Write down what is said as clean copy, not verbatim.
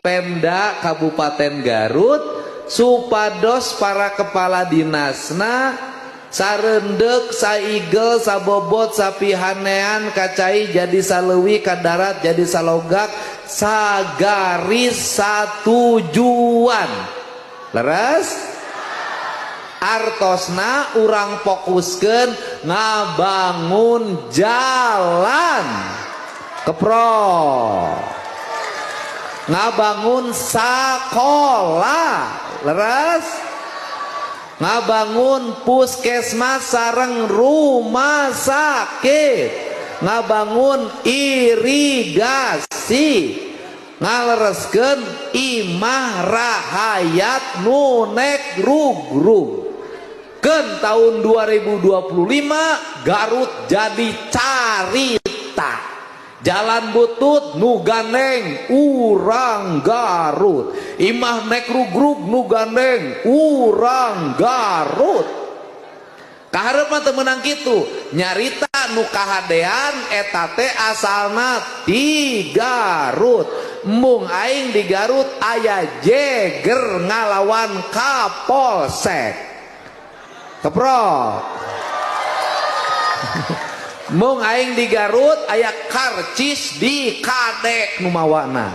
Pemda Kabupaten Garut supados para kepala dinasna sarendek saigel sabobot sapihanean kacai jadi saleuwi kadarat jadi salogak sagaris satujuan leres artosna urang fokuskeun ngabangun jalan kepro ngabangun sakola leres ngabangun puskesmas sareng rumah sakit ngabangun irigasi ngalereskeun imah rahayat nunek rugrug keun tahun 2025 Garut jadi carita jalan butut nu gandeng urang Garut imah nek rugrug nu gandeng urang Garut kaharep mah teu meunang kitu nyarita nu kahadean eta teh asalna ti Garut mung aing di Garut aya jeger ngalawan Kapolsek keprok mung aing di Garut aya karcis di kadek nu mawana